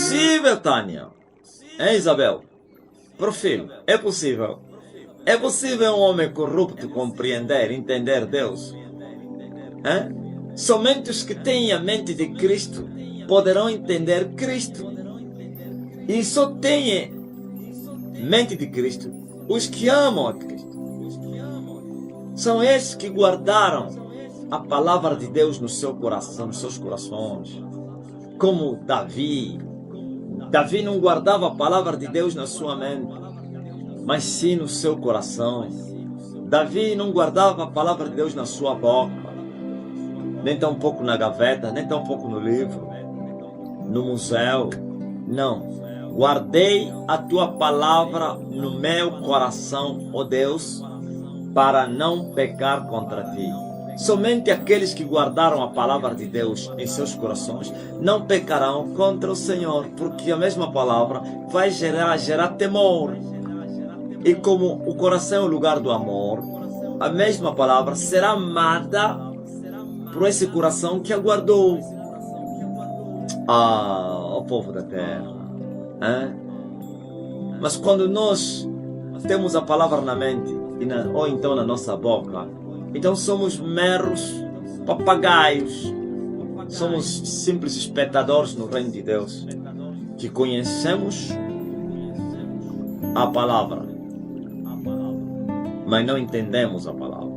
possível, Tânia. Hein, Isabel? Profilo, é possível. É possível um homem corrupto compreender, entender Deus? Hein? Somente os que têm a mente de Cristo poderão entender Cristo. E só têm mente de Cristo os que amam a Cristo. São esses que guardaram a palavra de Deus no seu coração, nos seus corações. Como Davi. Davi não guardava a palavra de Deus na sua mente, mas sim no seu coração. Davi não guardava a palavra de Deus na sua boca, nem tão pouco na gaveta, nem tão pouco no livro, no museu. Não. Guardei a tua palavra no meu coração, ó Deus, para não pecar contra ti. Somente aqueles que guardaram a palavra de Deus em seus corações não pecarão contra o Senhor, porque a mesma palavra vai gerar temor. E como o coração é o lugar do amor, a mesma palavra será amada por esse coração que a guardou. O povo da terra. Hein? Mas quando nós temos a palavra na mente, ou então na nossa boca, então somos meros papagaios. Somos simples espectadores no reino de Deus, que conhecemos a palavra, mas não entendemos a palavra.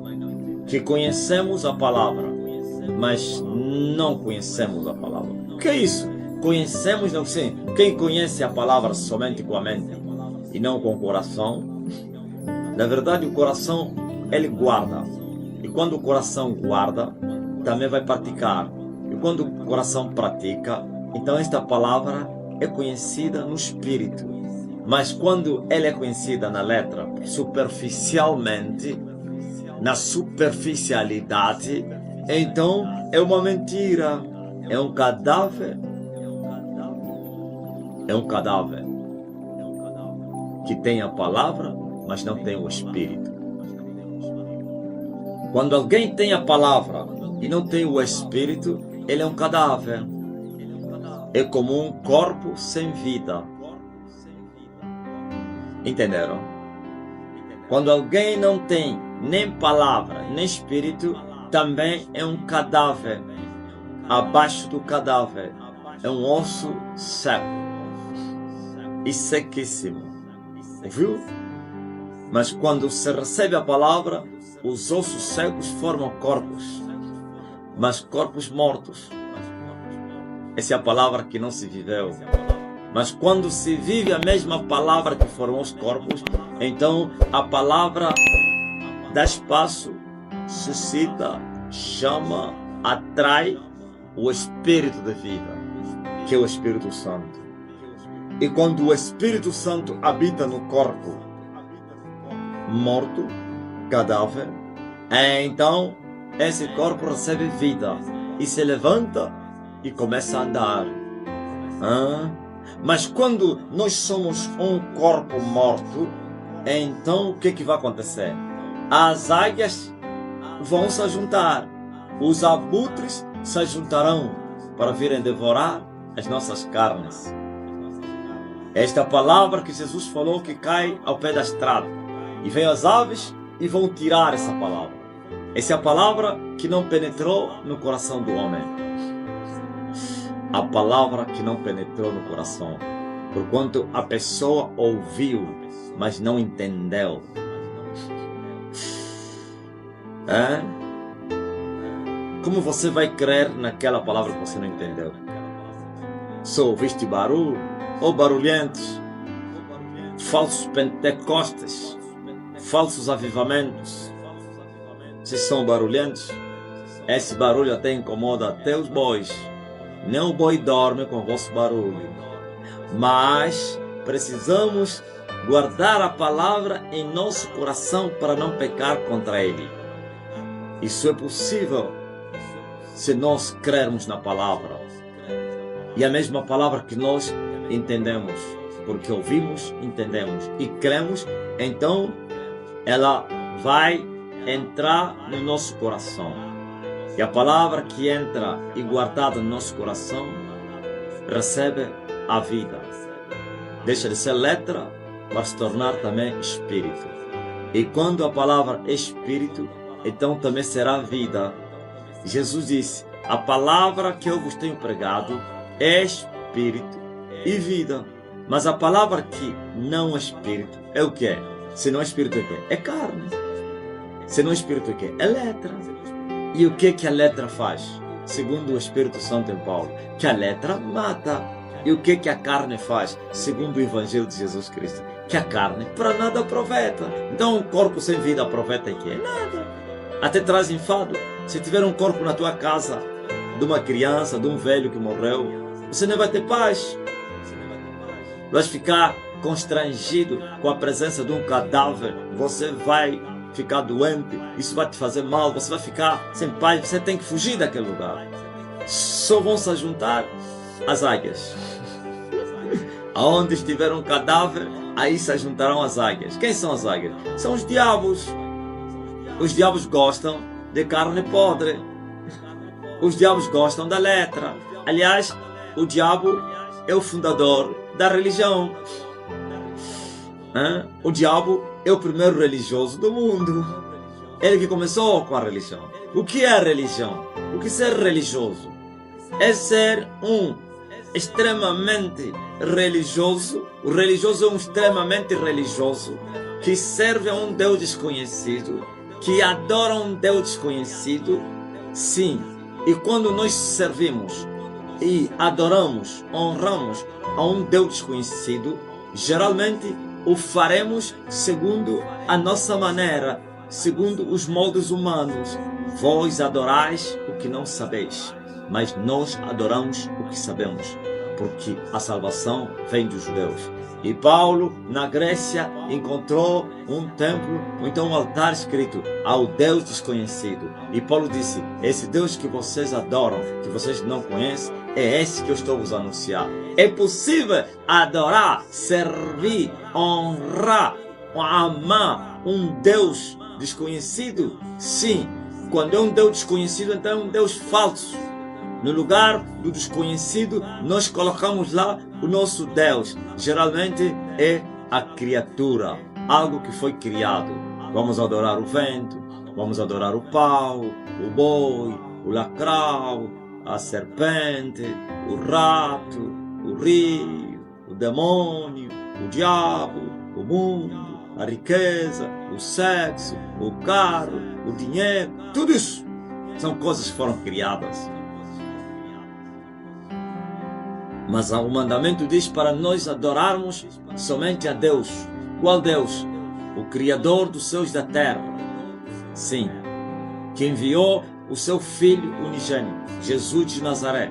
Que conhecemos a palavra, mas não conhecemos a palavra. O que é isso? Conhecemos, não sei. Quem conhece a palavra somente com a mente e não com o coração, na verdade o coração ele guarda. E quando o coração guarda, também vai praticar. E quando o coração pratica, então esta palavra é conhecida no espírito. Mas quando ela é conhecida na letra, superficialmente, na superficialidade, então é uma mentira, é um cadáver. É um cadáver que tem a palavra, mas não tem o espírito. Quando alguém tem a palavra e não tem o espírito, ele é um cadáver. É como um corpo sem vida. Entenderam? Quando alguém não tem nem palavra, nem espírito, também é um cadáver. Abaixo do cadáver é um osso seco e sequíssimo. Ouviu? Mas quando se recebe a palavra, os ossos secos formam corpos, mas corpos mortos. Essa é a palavra que não se viveu. Mas quando se vive a mesma palavra que formou os corpos, então a palavra dá espaço, suscita, chama, atrai o Espírito de vida, que é o Espírito Santo. E quando o Espírito Santo habita no corpo morto, cadáver, então esse corpo recebe vida e se levanta e começa a andar. Mas quando nós somos um corpo morto, então o que vai acontecer? As águias vão se juntar, os abutres se juntarão para virem devorar as nossas carnes. Esta palavra que Jesus falou que cai ao pé da estrada. E vem as aves e vão tirar essa palavra. Essa é a palavra que não penetrou no coração do homem. A palavra que não penetrou no coração. Porquanto a pessoa ouviu, mas não entendeu. Como você vai crer naquela palavra que você não entendeu? Só ouviste barulho ou barulhentos? Falsos pentecostes, falsos avivamentos. Se são barulhentos, esse barulho até incomoda até os bois. Nem o boi dorme com o vosso barulho. Mas precisamos guardar a palavra em nosso coração para não pecar contra ele. Isso é possível se nós crermos na palavra. E a mesma palavra que nós entendemos, porque ouvimos, entendemos e cremos, então ela vai entrar no nosso coração. E a palavra que entra e guardada no nosso coração recebe a vida. Deixa de ser letra para se tornar também espírito. E quando a palavra é espírito, então também será vida. Jesus disse: a palavra que eu vos tenho pregado é espírito e vida. Mas a palavra que não é espírito é o que é? Se não é espírito, é o que é? É carne. Se não é espírito, é o que é? É letra. E o que a letra faz? Segundo o Espírito Santo em Paulo, que a letra mata. E o que a carne faz? Segundo o Evangelho de Jesus Cristo, que a carne para nada aproveita. Então um corpo sem vida aproveita em quê? Nada. Até traz enfado. Se tiver um corpo na tua casa, de uma criança, de um velho que morreu, você não vai ter paz. Vai ficar constrangido com a presença de um cadáver. Você vai ficar doente. Isso vai te fazer mal. Você vai ficar sem paz. Você tem que fugir daquele lugar. Só vão se juntar as águias. Aonde estiver um cadáver, aí se juntarão as águias. Quem são as águias? São os diabos. Os diabos gostam de carne podre. Os diabos gostam da letra. Aliás, o diabo é o fundador da religião. O diabo é o primeiro religioso do mundo. Ele que começou com a religião. O que é a religião? O que é ser religioso? É ser um extremamente religioso. O religioso é um extremamente religioso que serve a um Deus desconhecido, que adora um Deus desconhecido. Sim, e quando nós servimos e adoramos, honramos a um Deus desconhecido, geralmente o faremos segundo a nossa maneira, segundo os moldes humanos. Vós adorais o que não sabeis, mas nós adoramos o que sabemos, porque a salvação vem dos judeus. E Paulo, na Grécia, encontrou um templo, ou então um altar escrito ao Deus desconhecido. E Paulo disse: esse Deus que vocês adoram, que vocês não conhecem, é esse que eu estou vos anunciar. É possível adorar, servir, honrar, amar um Deus desconhecido? Sim. Quando é um Deus desconhecido, então é um Deus falso. No lugar do desconhecido, nós colocamos lá o nosso Deus. Geralmente é a criatura, algo que foi criado. Vamos adorar o vento, vamos adorar o pau, o boi, o lacrau, a serpente, o rato, o rio, o demônio, o diabo, o mundo, a riqueza, o sexo, o carro, o dinheiro. Tudo isso são coisas que foram criadas. Mas o mandamento diz para nós adorarmos somente a Deus. Qual Deus? O Criador dos céus e da terra. Sim, que enviou o seu Filho unigênito, Jesus de Nazaré,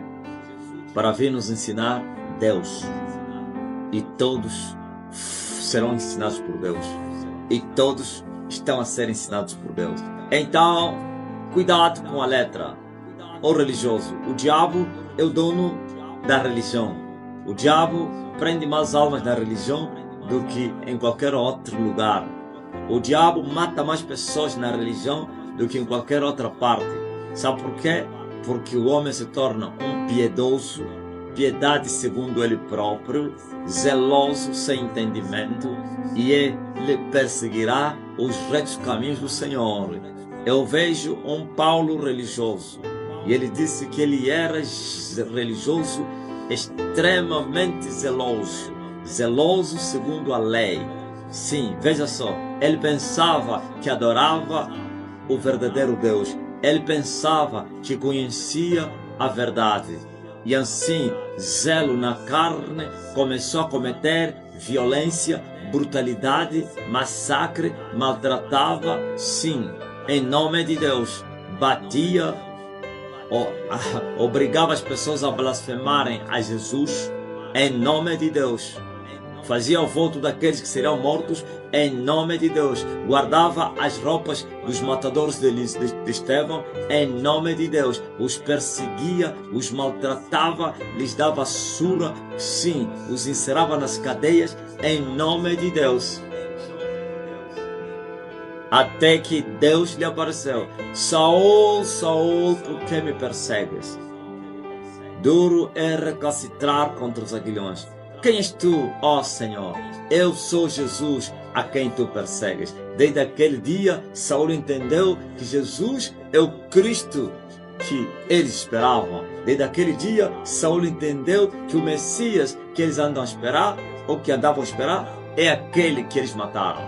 para vir nos ensinar Deus. E todos serão ensinados por Deus. E todos estão a ser ensinados por Deus. Então, cuidado com a letra. O religioso. O diabo é o dono da religião. O diabo prende mais almas na religião do que em qualquer outro lugar. O diabo mata mais pessoas na religião do que em qualquer outra parte. Sabe por quê? Porque o homem se torna um piedoso, piedade segundo ele próprio, zeloso sem entendimento, e ele perseguirá os retos caminhos do Senhor. Eu vejo um Paulo religioso, e ele disse que ele era religioso extremamente zeloso, zeloso segundo a lei. Sim, veja só, ele pensava que adorava o verdadeiro Deus, ele pensava que conhecia a verdade, e assim, zelo na carne, começou a cometer violência, brutalidade, massacre, maltratava, sim, em nome de Deus, batia, obrigava as pessoas a blasfemarem a Jesus em nome de Deus. Fazia o voto daqueles que seriam mortos em nome de Deus. Guardava as roupas dos matadores de Estevão em nome de Deus. Os perseguia, os maltratava, lhes dava surra, sim, os encerrava nas cadeias em nome de Deus. Até que Deus lhe apareceu: Saul, Saul, por que me persegues? Duro é recalcitrar contra os aguilhões. Quem és tu, ó Senhor? Eu sou Jesus, a quem tu persegues. Desde aquele dia, Saulo entendeu que Jesus é o Cristo que eles esperavam. Desde aquele dia, Saulo entendeu que o Messias que eles andam a esperar, ou que andavam a esperar, é aquele que eles mataram.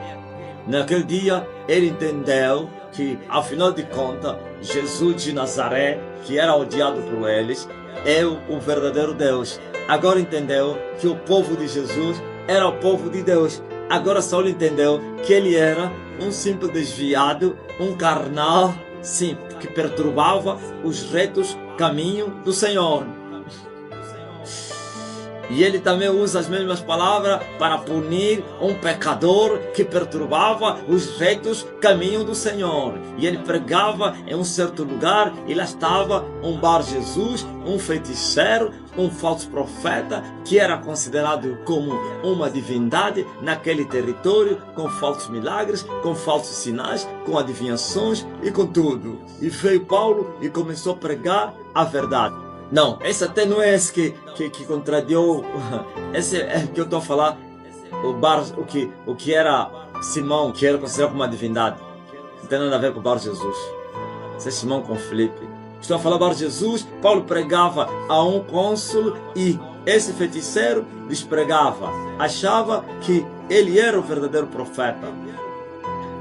Naquele dia, ele entendeu que, afinal de contas, Jesus de Nazaré, que era odiado por eles, é o verdadeiro Deus. Agora entendeu que o povo de Jesus era o povo de Deus. Agora Saulo entendeu que ele era um simples desviado, um carnal, sim, que perturbava os retos caminhos do Senhor. E ele também usa as mesmas palavras para punir um pecador que perturbava os retos caminhos do Senhor. E ele pregava em um certo lugar, e lá estava um Bar Jesus, um feiticeiro, um falso profeta, que era considerado como uma divindade naquele território, com falsos milagres, com falsos sinais, com adivinhações e com tudo. E veio Paulo e começou a pregar a verdade. Não, esse até não é esse que contradiu, esse é que eu estou a falar, o que era Simão, que era considerado como uma divindade. Não tem nada a ver com o Bar Jesus. Esse é Simão com Filipe. Estou a falar Bar Jesus, Paulo pregava a um cônsul e esse feiticeiro lhes pregava. Achava que ele era o verdadeiro profeta.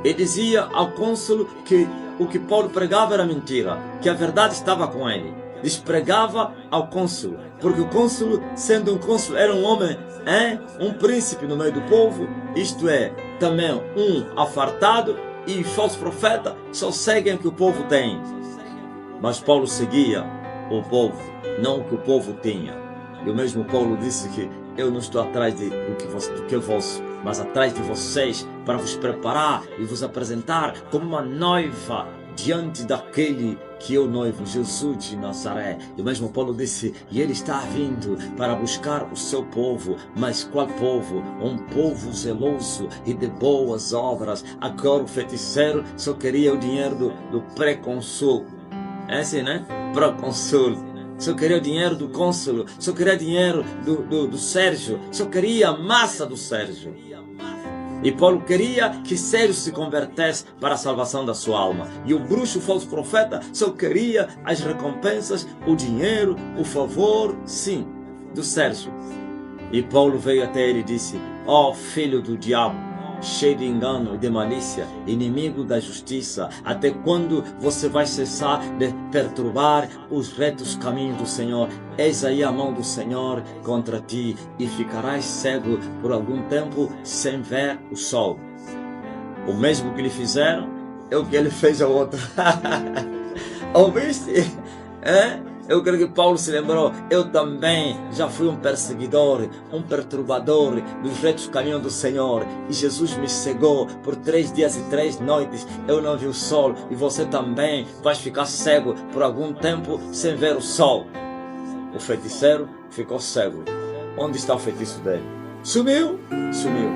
E dizia ao cônsul que o que Paulo pregava era mentira, que a verdade estava com ele. Despregava ao cônsul, porque o cônsul, sendo um cônsul, era um homem, um príncipe no meio do povo, isto é, também um afartado, e falso profeta só seguem o que o povo tem. Mas Paulo seguia o povo, não o que o povo tinha. E o mesmo Paulo disse que eu não estou atrás do que vos, mas atrás de vocês, para vos preparar e vos apresentar como uma noiva diante daquele que é o noivo, Jesus de Nazaré. E o mesmo Paulo disse, e ele está vindo para buscar o seu povo. Mas qual povo? Um povo zeloso e de boas obras. Agora o feiticeiro só queria o dinheiro do pré-consul. É assim, né? Pré-consul. Só queria o dinheiro do cônsul, só queria dinheiro do Sérgio, só queria a massa do Sérgio. E Paulo queria que Sérgio se convertesse para a salvação da sua alma. E o bruxo, o falso profeta, só queria as recompensas, o dinheiro, o favor, sim, do Sérgio. E Paulo veio até ele e disse, ó filho do diabo, cheio de engano e de malícia, inimigo da justiça, até quando você vai cessar de perturbar os retos caminhos do Senhor? Eis aí a mão do Senhor contra ti, e ficarás cego por algum tempo sem ver o sol. O mesmo que lhe fizeram é o que ele fez ao outro. Ouviste? Eu creio que Paulo se lembrou, eu também já fui um perseguidor, um perturbador dos retos caminhos do Senhor. E Jesus me cegou por 3 dias e 3 noites, eu não vi o sol. E você também vai ficar cego por algum tempo sem ver o sol. O feiticeiro ficou cego. Onde está o feitiço dele? Sumiu? Sumiu.